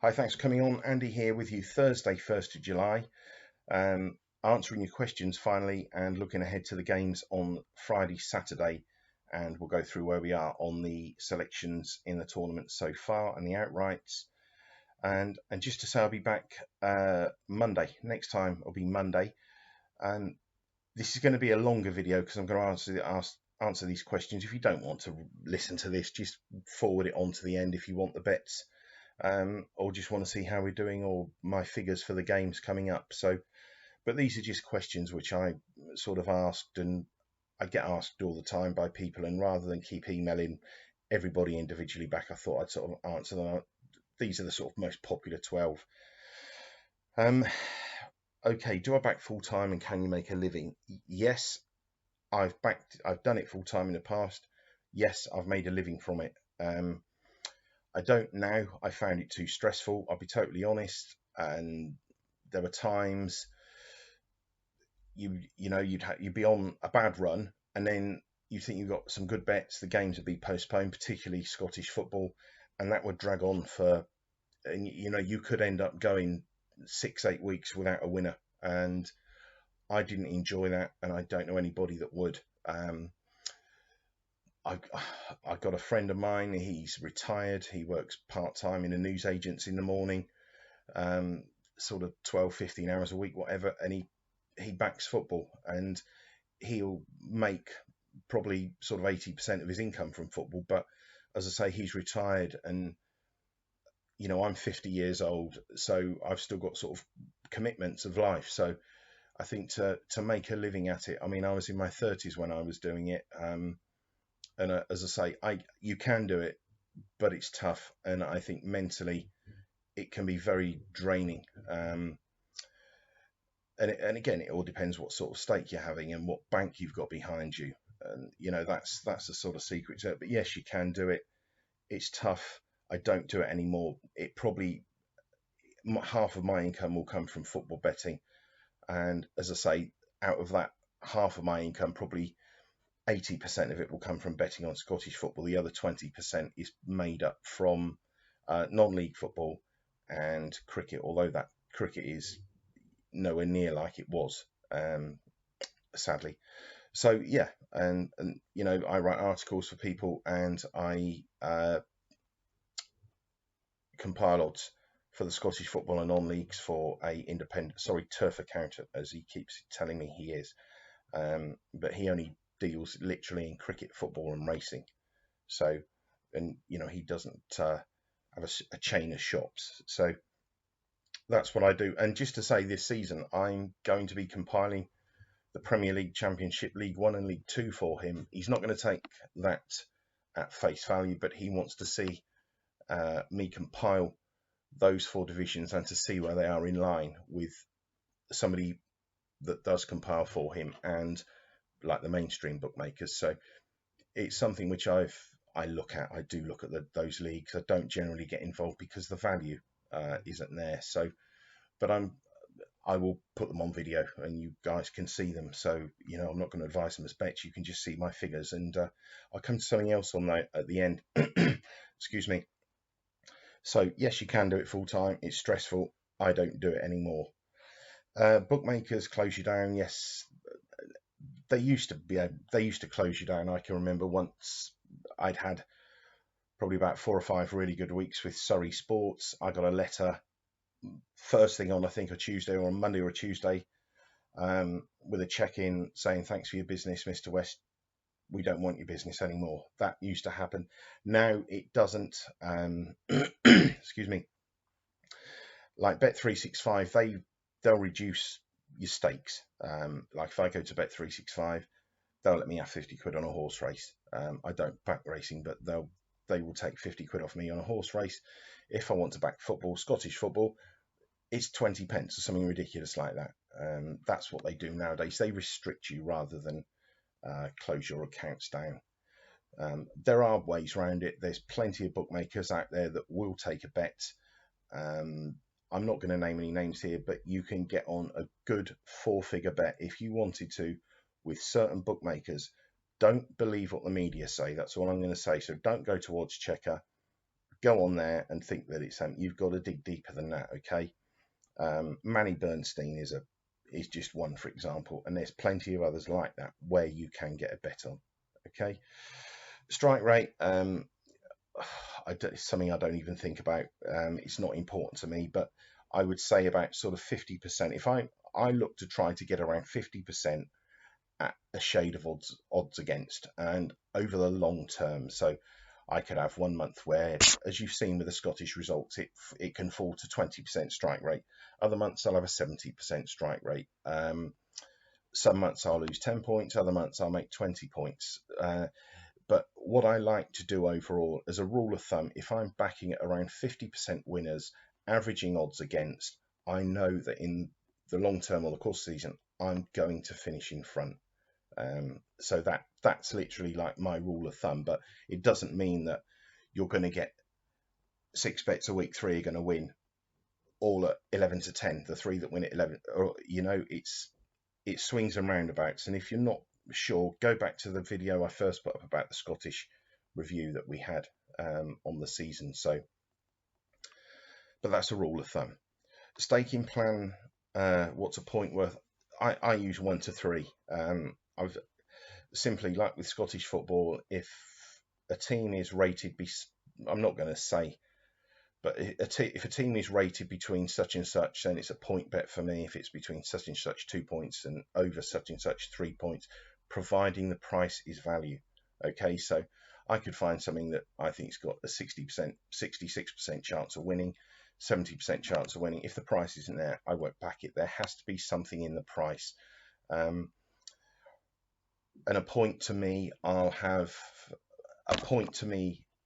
Hi, thanks for coming on. Andy here with you Thursday, 1st of July, answering your questions finally and looking ahead to the games on Friday, Saturday. And we'll go through where we are on the selections in the tournament so far and the outrights. And just to say, I'll be back Monday. Next time will be Monday. And this is going to be a longer video because I'm going to answer these questions. If you don't want to listen to this, just forward it on to the end if you want the bets. Or just want to see how we're doing or my figures for the games coming up. But these are just questions which I sort of asked, and I get asked all the time by people, and rather than keep emailing everybody individually back, I thought I'd sort of answer them. These are the sort of most popular 12. Okay, do I back full time and can you make a living? Yes, I've done it full time in the past. Yes, I've made a living from it. I don't now. I found it too stressful. I'll be totally honest. And there were times you'd be on a bad run, and then you think you've got some good bets. The games would be postponed, particularly Scottish football, and that would drag on for, and you could end up going 6-8 weeks without a winner. And I didn't enjoy that, and I don't know anybody that would. I've got a friend of mine, he's retired, he works part-time in a news agency in the morning, sort of 12, 15 hours a week, whatever, and he backs football, and he'll make probably sort of 80% of his income from football. But as I say, he's retired, and I'm 50 years old, so I've still got sort of commitments of life. So I think to make a living at it, I mean, I was in my 30s when I was doing it. And as I say, you can do it, but it's tough, and I think mentally it can be very draining. And again, it all depends what sort of stake you're having and what bank you've got behind you, and that's the sort of secret to it. But yes, you can do it. It's tough. I don't do it anymore. It probably half of my income will come from football betting, and as I say, out of that half of my income, probably 80% of it will come from betting on Scottish football. The other 20% is made up from non-league football and cricket, although that cricket is nowhere near like it was, sadly. So yeah, and I write articles for people, and I compile odds for the Scottish football and non-leagues for turf accountant, as he keeps telling me he is. But he only deals literally in cricket, football, and racing. So, and he doesn't have a chain of shops. So that's what I do. And just to say, this season I'm going to be compiling the Premier League, Championship, League One, and League Two for him. He's not going to take that at face value, but he wants to see me compile those four divisions and to see where they are in line with somebody that does compile for him and like the mainstream bookmakers. So it's something which I look at. I do look at those leagues. I don't generally get involved because the value isn't there. So, but I will put them on video and you guys can see them. So I'm not going to advise them as bets. You can just see my figures, and I'll come to something else on that at the end. Excuse me. So yes, you can do it full time. It's stressful. I don't do it anymore. Bookmakers close you down. Yes, they used to close you down. I can remember once I'd had probably about 4 or 5 really good weeks with Surrey Sports. I got a letter first thing on, I think, a Tuesday or a Monday or a Tuesday, with a check-in saying, "Thanks for your business, Mr. West. We don't want your business anymore." That used to happen. Now it doesn't. Excuse me. Like Bet365, they'll reduce your stakes. Like if I go to Bet365, they'll let me have 50 quid on a horse race. I don't back racing, but they will take 50 quid off me on a horse race. If I want to back football, Scottish football, it's 20 pence or something ridiculous like that. That's what they do nowadays. They restrict you rather than close your accounts down. There are ways around it. There's plenty of bookmakers out there that will take a bet. I'm not going to name any names here, but you can get on a good 4-figure bet if you wanted to with certain bookmakers. Don't believe what the media say. That's all I'm going to say. So don't go to Odds Checker. go on there and think that it's something. You've got to dig deeper than that, okay? Manny Bernstein is just one, for example, and there's plenty of others like that where you can get a bet on, okay? Strike rate, it's something I don't even think about. It's not important to me, but I would say about sort of 50%. If I look to try to get around 50% at a shade of odds against, and over the long term. So I could have 1 month where, as you've seen with the Scottish results, it can fall to 20% strike rate. Other months I'll have a 70% strike rate. Some months I'll lose 10 points, other months I'll make 20 points. But what I like to do overall, as a rule of thumb, if I'm backing at around 50% winners, averaging odds against, I know that in the long term or the course of the season, I'm going to finish in front. So that's literally like my rule of thumb, but it doesn't mean that you're going to get 6 bets a week, 3 are going to win all at 11 to 10, the 3 that win at 11, or, you know, it swings and roundabouts. And if you're not sure, go back to the video I first put up about the Scottish review that we had on the season. So, but that's a rule of thumb. Staking plan, what's a point worth? I use 1 to 3. I've simply, like with Scottish football, if a team is rated, I'm not going to say, but if a team is rated between such and such, then it's a point bet for me. If it's between such and such 2 points and over such and such 3 points, providing the price is value. Okay, so I could find something that I think's got a 60%, 66% chance of winning, 70% chance of winning. If the price isn't there, I won't back it. There has to be something in the price. And a point to me,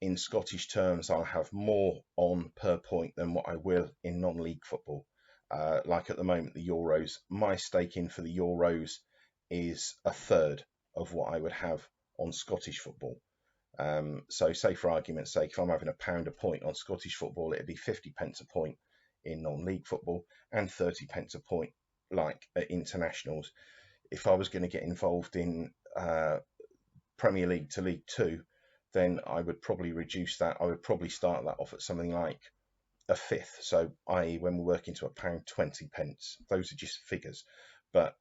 in Scottish terms, I'll have more on per point than what I will in non-league football. Like at the moment, the Euros, my stake in for the Euros is a third of what I would have on Scottish football. So say for argument's sake, if I'm having £1 a point on Scottish football, it'd be 50 pence a point in non-league football and 30 pence a point like at internationals. If I was going to get involved in Premier League to League 2, then I would probably reduce that. I would probably start that off at something like a fifth. So, i.e., when we're working to £1.20. Those are just figures. But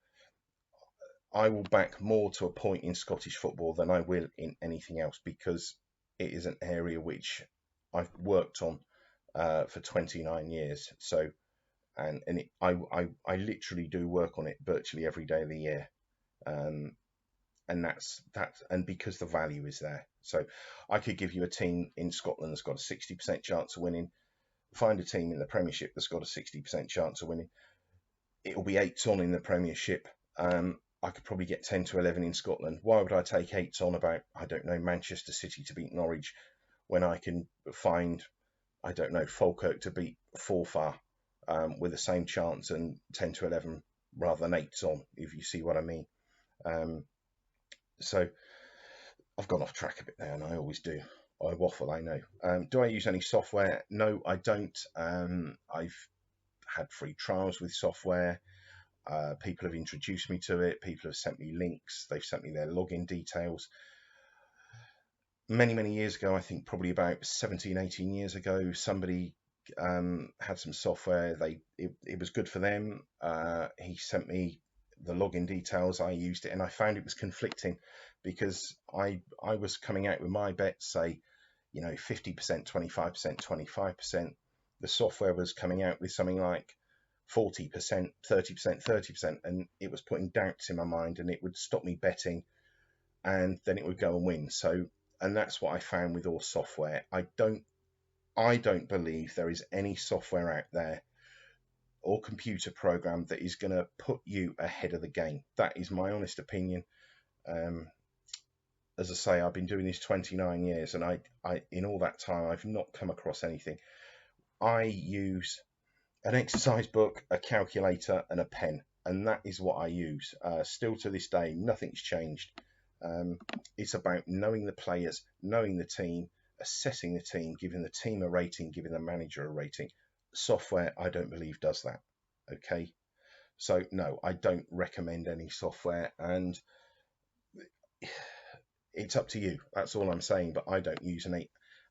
I will back more to a point in Scottish football than I will in anything else, because it is an area which I've worked on for 29 years. So, I literally do work on it virtually every day of the year. And that's and because the value is there. So I could give you a team in Scotland that's got a 60% chance of winning. Find a team in the Premiership that's got a 60% chance of winning. It'll be 8 on in the Premiership. I could probably get 10 to 11 in Scotland. Why would I take 8 on about, I don't know, Manchester City to beat Norwich when I can find, I don't know, Falkirk to beat Forfar with the same chance, and 10 to 11 rather than 8 on, if you see what I mean. So I've gone off track a bit there, and I always do. I waffle, I know. Do I use any software? No, I don't. I've had free trials with software. People have introduced me to it. People have sent me links. They've sent me their login details. Many, many years ago, I think probably about 17, 18 years ago, somebody had some software. It was good for them. He sent me the login details. I used it, and I found it was conflicting, because I was coming out with my bets, say, 50%, 25%, 25%. The software was coming out with something like 40%, 30%, 30%, and it was putting doubts in my mind, and it would stop me betting, and then it would go and win. So, and that's what I found with all software. I don't believe there is any software out there or computer program that is going to put you ahead of the game. That is my honest opinion. As I say, I've been doing this 29 years, and I in all that time, I've not come across anything. I use an exercise book, a calculator, and a pen, and that is what I use. Still to this day, nothing's changed. It's about knowing the players, knowing the team, assessing the team, giving the team a rating, giving the manager a rating. Software, I don't believe, does that. Okay, so no, I don't recommend any software, and it's up to you. That's all I'm saying. But I don't use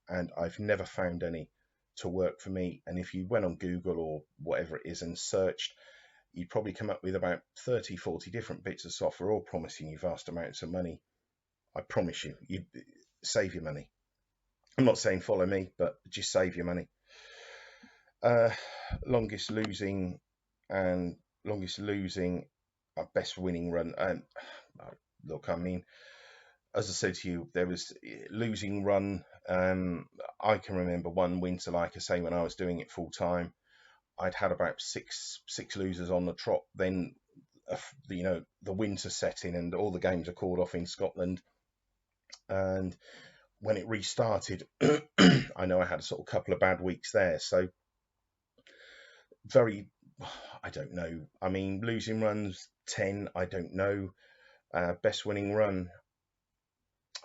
and I've never found any to work for me. And if you went on Google or whatever it is and searched, you'd probably come up with about 30, 40 different bits of software, all promising you vast amounts of money. I promise you, you save your money. I'm not saying follow me, but just save your money. Uh, longest losing and longest losing, best winning run. Look, I mean, as I said to you, there was losing run. I can remember one winter, like I say, when I was doing it full time, I'd had about six losers on the trot. Then, the winter set in, and all the games are called off in Scotland. And when it restarted, I know I had a sort of couple of bad weeks there. So I don't know. I mean, losing runs 10, I don't know. Best winning run,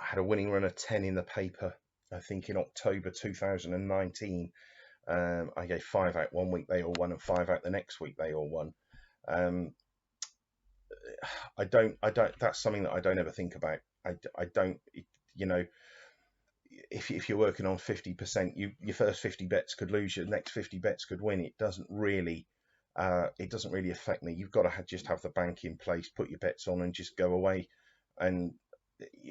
I had a winning run of 10 in the paper, I think in October 2019. I gave 5 out one week, they all won, and 5 out the next week, they all won. I don't, that's something that I don't ever think about. I don't, if you're working on 50%, your first 50 bets could lose, your next 50 bets could win. It doesn't really affect me. You've got to just have the bank in place, put your bets on, and just go away, and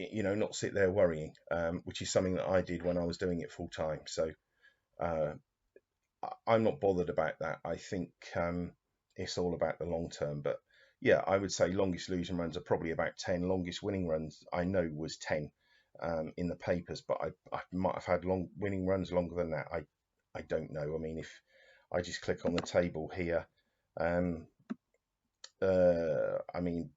not sit there worrying, which is something that I did when I was doing it full time. So I'm not bothered about that. I think it's all about the long term. But yeah, I would say longest losing runs are probably about 10. Longest winning runs I know was 10 in the papers, but I might have had long winning runs longer than that. I don't know. I mean, if I just click on the table here, I mean,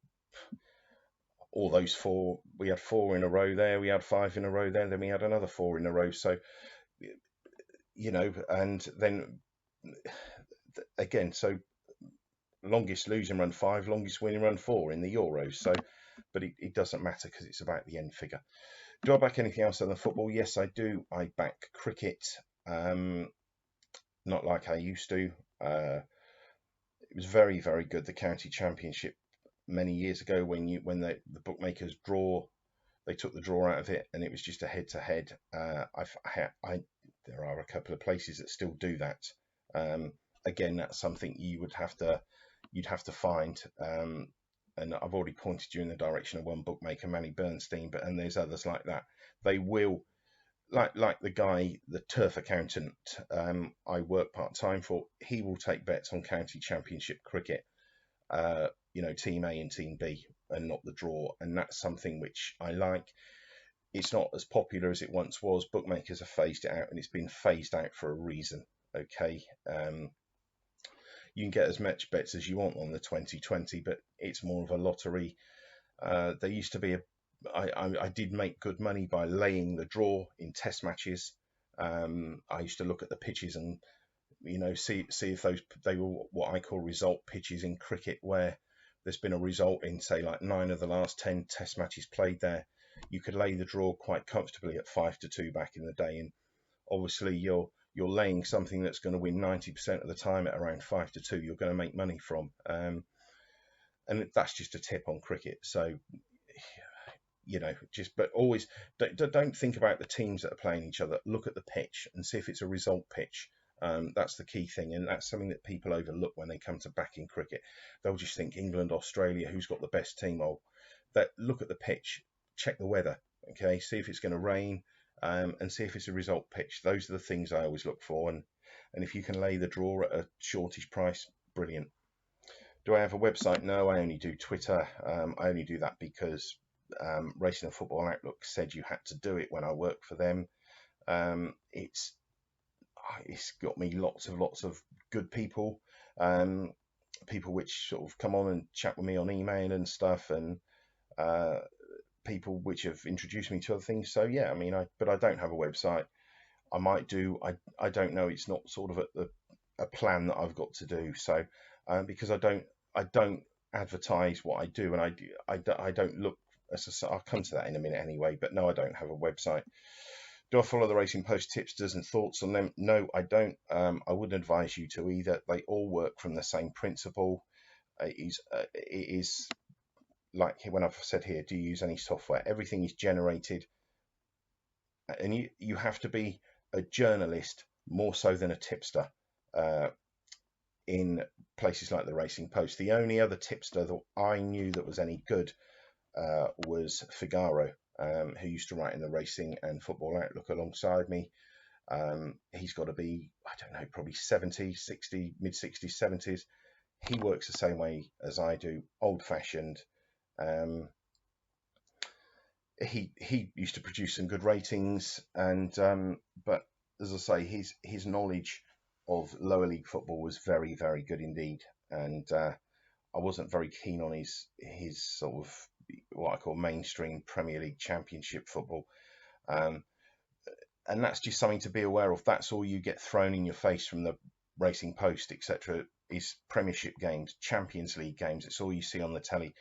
all those 4, we had 4 in a row there, we had 5 in a row there, then we had another 4 in a row. So, and then again, so longest losing run 5, longest winning run 4 in the Euros. So, but it doesn't matter because it's about the end figure. Do I back anything else other than football? Yes, I do. I back cricket, not like I used to. It was very, very good, the county championship many years ago, when the bookmakers they took the draw out of it, and it was just a head-to-head. There are a couple of places that still do that. Again, that's something you'd have to find. And I've already pointed you in the direction of one bookmaker, Manny Bernstein, and there's others like that. They will, like the guy, the turf accountant I work part-time for, he will take bets on county championship cricket, team A and team B, and not the draw. And that's something which I like. It's not as popular as it once was. Bookmakers have phased it out, and it's been phased out for a reason. Okay. You can get as much bets as you want on the 2020, but it's more of a lottery. There used to be I did make good money by laying the draw in test matches. I used to look at the pitches and see if they were what I call result pitches in cricket, where there's been a result in, say, like 9 of the last 10 test matches played there. You could lay the draw quite comfortably at 5-2 back in the day, and obviously you're laying something that's going to win 90% of the time at around 5-2. You're going to make money from, and that's just a tip on cricket. So but always don't think about the teams that are playing each other. Look at the pitch and see if it's a result pitch. That's the key thing, and that's something that people overlook when they come to backing cricket. They'll just think England, Australia, who's got the best team? Look at the pitch, check the weather, okay, see if it's going to rain, and see if it's a result pitch. Those are the things I always look for, and if you can lay the draw at a shortish price, brilliant. Do I have a website? No, I only do Twitter. I only do that because Racing and Football Outlook said you had to do it when I worked for them. It's got me lots of good people, people which sort of come on and chat with me on email and stuff, and people which have introduced me to other things. So yeah, I mean, but I don't have a website. I might do. I don't know. It's not sort of a plan that I've got to do. So because I don't advertise what I do, and I don't look. I'll come to that in a minute anyway. But no, I don't have a website. Do I follow the Racing Post tipsters and thoughts on them? No, I don't. I wouldn't advise you to either. They all work from the same principle. It is like when I've said here, do you use any software? Everything is generated and you have to be a journalist more so than a tipster uh, in places like the Racing Post. The only other tipster that I knew that was any good was Figaro, who used to write in the Racing and Football Outlook alongside me. He's got to be, I don't know, probably 70, 60, mid 60s, 70s. He works the same way as I do, old fashioned. Um, he used to produce some good ratings, and but as I say, his knowledge of lower league football was very, very good indeed, and I wasn't very keen on his sort of what I call mainstream Premier League Championship football. Um, and that's just something to be aware of. That's all you get thrown in your face from the Racing Post, etc. Is Premiership games, Champions League games. It's all you see on the telly.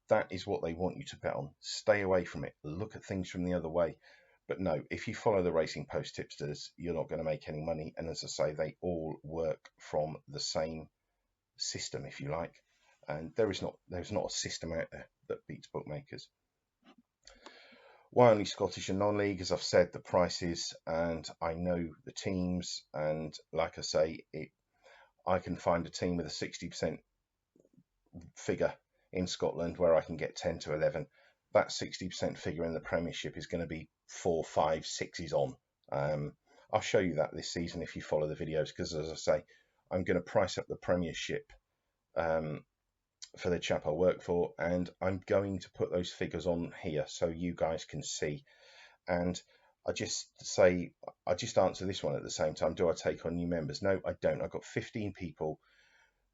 That is what they want you to bet on. Stay away from it. Look at things from the other way. But no, if you follow the Racing Post tipsters, you're not going to make any money. And as I say, they all work from the same system, if you like. And there's not a system out there that beats bookmakers. Why only Scottish and non-league? As I've said, the prices, and I know the teams, and like I say, I can find a team with a 60% figure in Scotland where I can get 10 to 11. That 60% figure in the Premiership is going to be 4, 5, 6s on. I'll show you that this season if you follow the videos, because as I say, I'm going to price up the Premiership for the chap I work for, and I'm going to put those figures on here so you guys can see. And I just answer this one at the same time. Do I take on new members? No, I don't. I've got 15 people.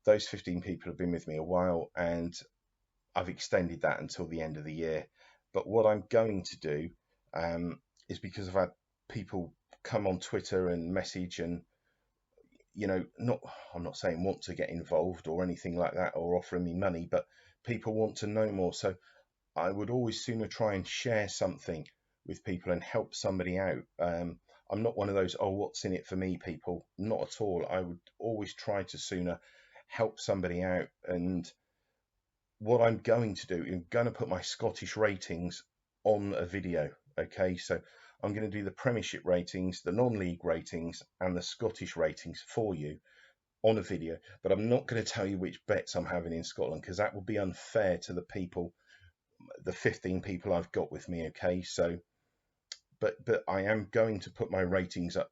Those 15 people have been with me a while, and I've extended that until the end of the year. But what I'm going to do is, because I've had people come on Twitter and message, and I'm not saying want to get involved or anything like that or offering me money, but people want to know more. So I would always sooner try and share something with people and help somebody out. I'm not one of those, oh, what's in it for me people. Not at all. I would always try to sooner help somebody out. And what I'm going to do, I'm going to put my Scottish ratings on a video. Okay, so I'm going to do the Premiership ratings, the non-league ratings, and the Scottish ratings for you on a video. But I'm not going to tell you which bets I'm having in Scotland, because that would be unfair to the people, the 15 people I've got with me. Okay, so but I am going to put my ratings up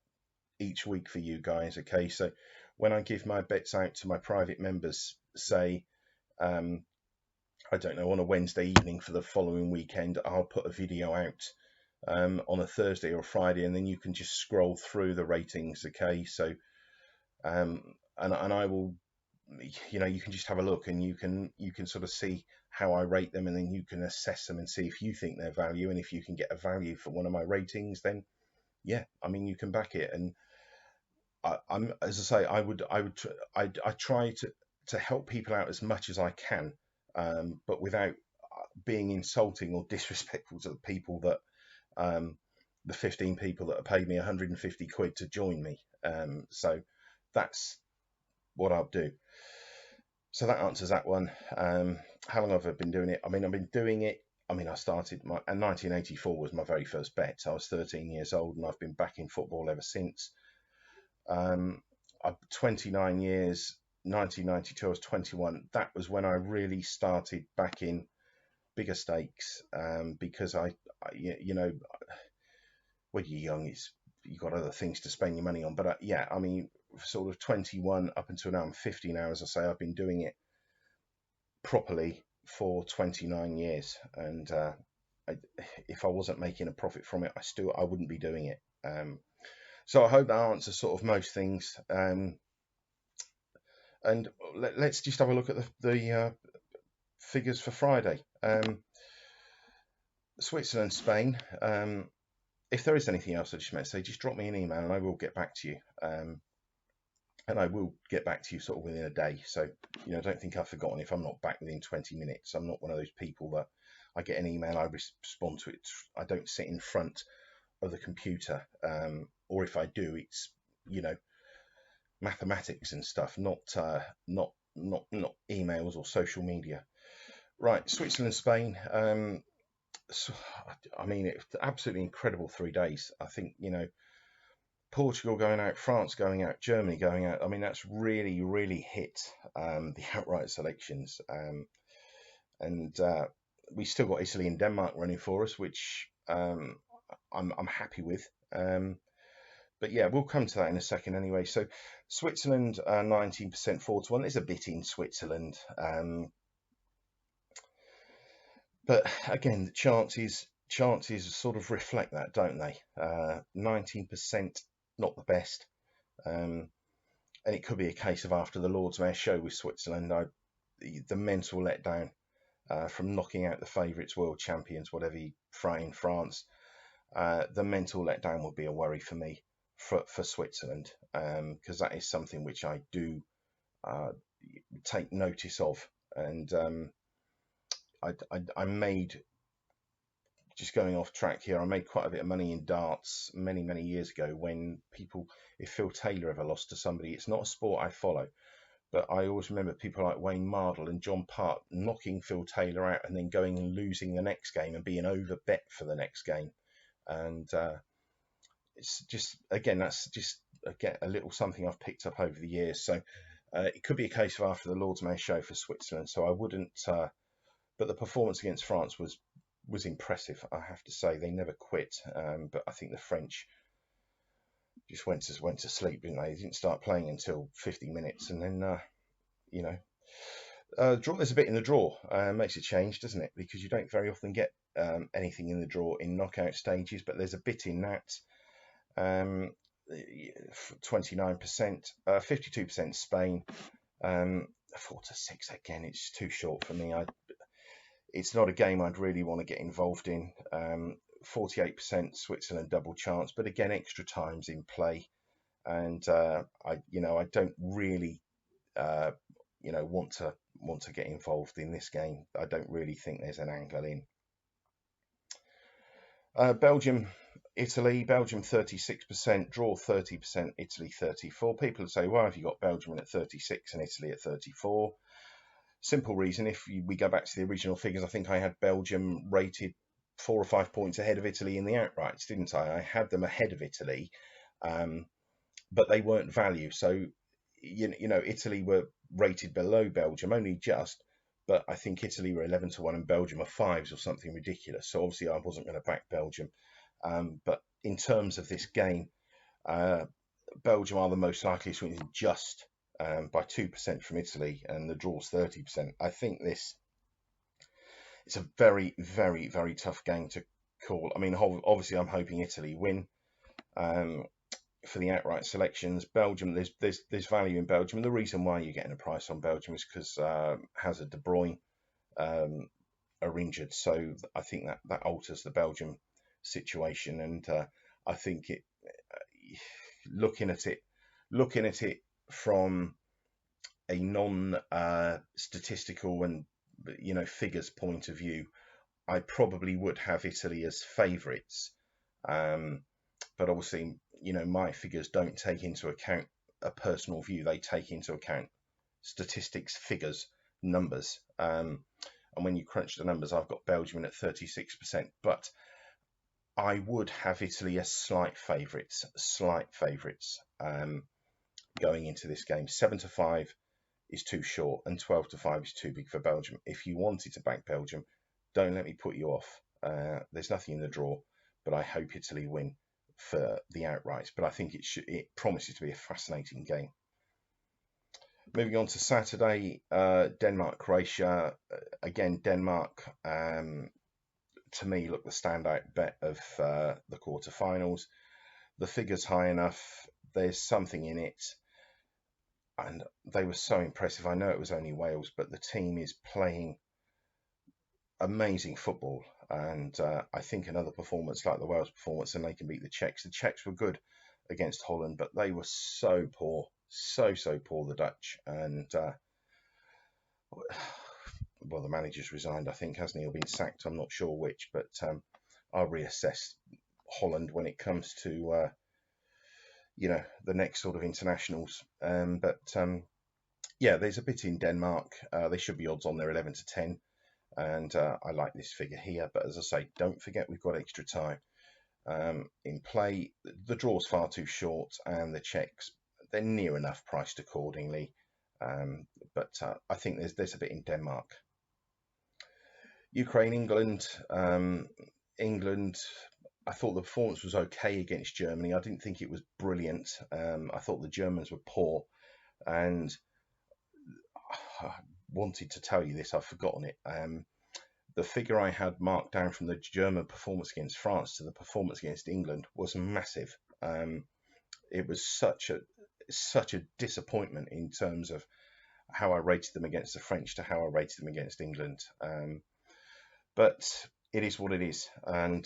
each week for you guys. Okay, so when I give my bets out to my private members, say I don't know, on a Wednesday evening for the following weekend, I'll put a video out on a Thursday or a Friday, and then you can just scroll through the ratings. Okay, so and I will, you can just have a look, and you can sort of see how I rate them, and then you can assess them and see if you think they're value, and if you can get a value for one of my ratings, then yeah, I mean, you can back it. And I'm, as I say, I try to help people out as much as I can, but without being insulting or disrespectful to the people that the 15 people that have paid me 150 quid to join me. So that's what I'll do. So that answers that one. How long have I been doing it? I mean, I've been doing it. I mean, I started and 1984 was my very first bet. I was 13 years old, and I've been back in football ever since. I'm 29 years. 1992, I was 21. That was when I really started backing bigger stakes, because I when you're young, you've got other things to spend your money on. But yeah, I mean, sort of 21 up until now, I'm 50 now. As I say, I've been doing it properly for 29 years, and if I wasn't making a profit from it, I wouldn't be doing it. So I hope that answers sort of most things. And let's just have a look at the figures for Friday. Switzerland, Spain. If there is anything else I just meant to say, just drop me an email and I will get back to you. And I will get back to you sort of within a day. So, don't think I've forgotten if I'm not back within 20 minutes. I'm not one of those people that I get an email, I respond to it. I don't sit in front of the computer. Or if I do, it's, mathematics and stuff, not emails or social media. Right, Switzerland, Spain. I mean, it's absolutely incredible 3 days. I think, Portugal going out, France going out, Germany going out. I mean, that's really, really hit the outright selections. And we still got Italy and Denmark running for us, which I'm happy with. But yeah, we'll come to that in a second anyway. So Switzerland 19% 4-1. There's a bit in Switzerland, but again, the chances sort of reflect that, don't they? 19%, not the best. And it could be a case of after the Lord's Mayor show with Switzerland, the mental letdown from knocking out the favourites, world champions, whatever you throw in France. The mental letdown will be a worry for me for Switzerland, because that is something which I do take notice of. And I made, just going off track here, I made quite a bit of money in darts many, many years ago when if Phil Taylor ever lost to somebody, it's not a sport I follow, but I always remember people like Wayne Mardle and John Part knocking Phil Taylor out and then going and losing the next game and being over bet for the next game. And it's just, again, that's just a little something I've picked up over the years. So it could be a case of after the Lord's Mayor show for Switzerland. So I wouldn't, but the performance against France was impressive, I have to say. They never quit, but I think the French just went to sleep, didn't they? They didn't start playing until 50 minutes, and then draw. There's a bit in the draw. Makes a change, doesn't it? Because you don't very often get anything in the draw in knockout stages, but there's a bit in that. 29%, 52% Spain, 4-6 again. It's too short for me. It's not a game I'd really want to get involved in. 48% Switzerland double chance, but again, extra times in play, and I don't really want to get involved in this game. I don't really think there's an angle in. Belgium, Italy. Belgium 36%, draw 30%, Italy 34%. People say, why have you got Belgium at 36 and Italy at 34? Simple reason. If we go back to the original figures, I think I had Belgium rated 4 or 5 points ahead of Italy in the outrights, didn't I? I had them ahead of Italy, but they weren't value. So, Italy were rated below Belgium, only just, but I think Italy were 11-1 and Belgium are 5s or something ridiculous. So obviously I wasn't going to back Belgium. But in terms of this game, Belgium are the most likely to win just by 2% from Italy, and the draw's 30%. I think it's a very, very, very tough game to call. I mean, obviously I'm hoping Italy win for the outright selections. Belgium, there's value in Belgium, and the reason why you're getting a price on Belgium is because Hazard, De Bruyne are injured, so I think that alters the Belgium situation. And I think looking at it from a non-statistical and figures point of view, I probably would have Italy as favourites, but obviously my figures don't take into account a personal view. They take into account statistics, figures, numbers, and when you crunch the numbers, I've got Belgium in at 36%, but I would have Italy as slight favourites going into this game. 7-5 is too short, and 12-5 is too big for Belgium. If you wanted to back Belgium, don't let me put you off. There's nothing in the draw, but I hope Italy win for the outrights. But I think it promises to be a fascinating game. Moving on to Saturday, Denmark, Croatia. Again, Denmark, to me, look the standout bet of the quarterfinals. The figure's high enough. There's something in it. And they were so impressive. I know it was only Wales, but the team is playing amazing football. And I think another performance like the Wales performance, and they can beat the Czechs. The Czechs were good against Holland, but they were so poor, so poor, the Dutch. And well, the manager's resigned, I think, hasn't he, or been sacked? I'm not sure which, but I'll reassess Holland when it comes to the next sort of internationals. But yeah, there's a bit in Denmark. They should be odds on. They're 11-10. and I like this figure here. But as I say, don't forget we've got extra time in play. The draw's far too short, and the Czechs, they're near enough priced accordingly. But I think there's a bit in Denmark. Ukraine, England. England, I thought the performance was okay against Germany. I didn't think it was brilliant. I thought the Germans were poor, and I wanted to tell you this, I've forgotten it. The figure I had marked down from the German performance against France to the performance against England was massive. It was such a disappointment in terms of how I rated them against the French to how I rated them against England. But it is what it is, and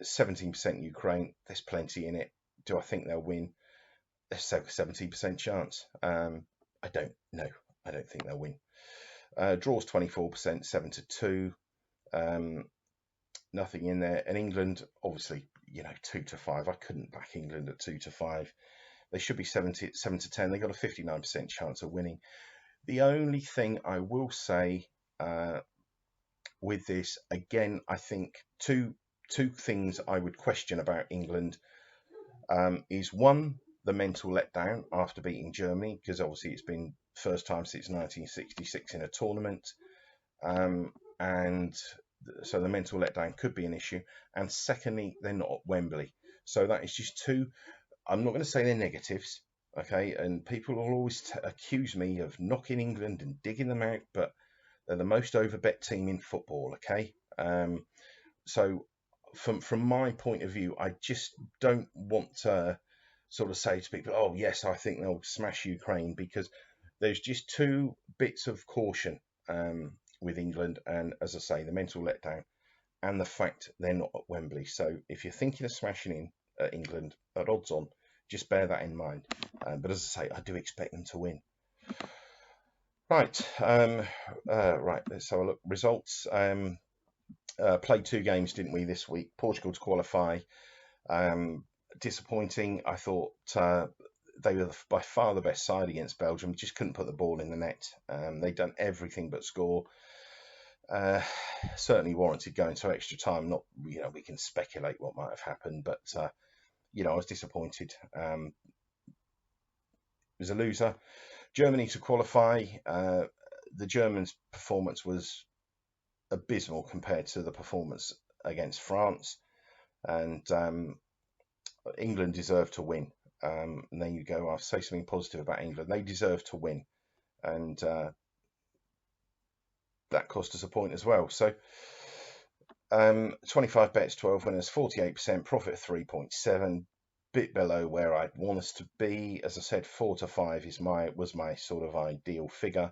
17% Ukraine. There's plenty in it. Do I think they'll win? There's a 17% chance. I don't know. I don't think they'll win. Draws 24%, 7-2. Nothing in there. And England, obviously, 2-5. I couldn't back England at 2-5. They should be 7-10. They got a 59% chance of winning. The only thing I will say with this, again, I think two things I would question about England is one, the mental letdown after beating Germany, because obviously it's been first time since 1966 in a tournament, and so the mental letdown could be an issue. And secondly, they're not at Wembley, so that is just two. I'm not going to say they're negatives, okay? And people will always accuse me of knocking England and digging them out, but they're the most overbet team in football, okay? So from my point of view, I just don't want to sort of say to people, oh, yes, I think they'll smash Ukraine, because there's just two bits of caution with England. And as I say, the mental letdown and the fact they're not at Wembley. So if you're thinking of smashing in England at odds on, just bear that in mind. But as I say, I do expect them to win. Right, right. Let's have a look. Results. Played 2 games, didn't we, this week? Portugal to qualify. Disappointing. I thought they were by far the best side against Belgium. Just couldn't put the ball in the net. They'd done everything but score. Certainly warranted going to extra time. Not, we can speculate what might have happened, but I was disappointed. It was a loser. Germany to qualify. The Germans' performance was abysmal compared to the performance against France, and England deserved to win. And there you go. I'll say something positive about England. They deserve to win, and that cost us a point as well. So 25 bets, 12 winners, 48%, profit of 3.7, bit below where I'd want us to be. As I said, 4-5 was my sort of ideal figure,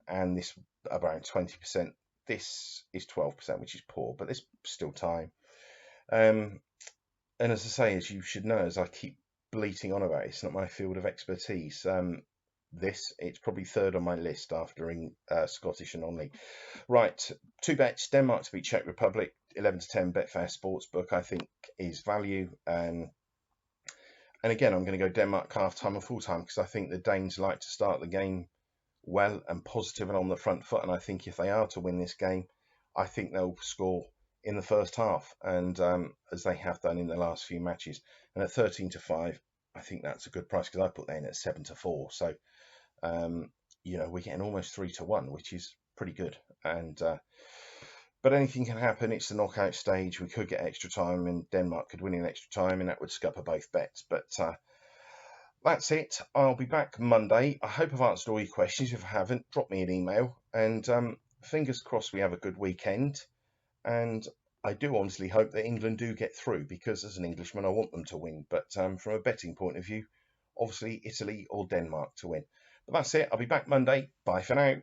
and this around 20%. This is 12%, which is poor, but there's still time. And as I say, as you should know, as I keep bleating on about, it's not my field of expertise. It's probably third on my list after Scottish and non-league. Right, 2 bets: Denmark to beat Czech Republic, 11-10 Betfair Sportsbook, I think is value. And again, I'm going to go Denmark half-time and full-time, because I think the Danes like to start the game well and positive and on the front foot. And I think if they are to win this game, I think they'll score in the first half, and as they have done in the last few matches. And at 13-5, I think that's a good price, because I put that in at 7-4. So we're getting almost 3-1, which is pretty good. And but anything can happen. It's the knockout stage. We could get extra time, and Denmark could win in extra time, and that would scupper both bets. But that's it. I'll be back Monday. I hope I've answered all your questions. If I haven't, drop me an email. And fingers crossed we have a good weekend. And I do honestly hope that England do get through, because as an Englishman, I want them to win. But from a betting point of view, obviously Italy or Denmark to win. But that's it. I'll be back Monday. Bye for now.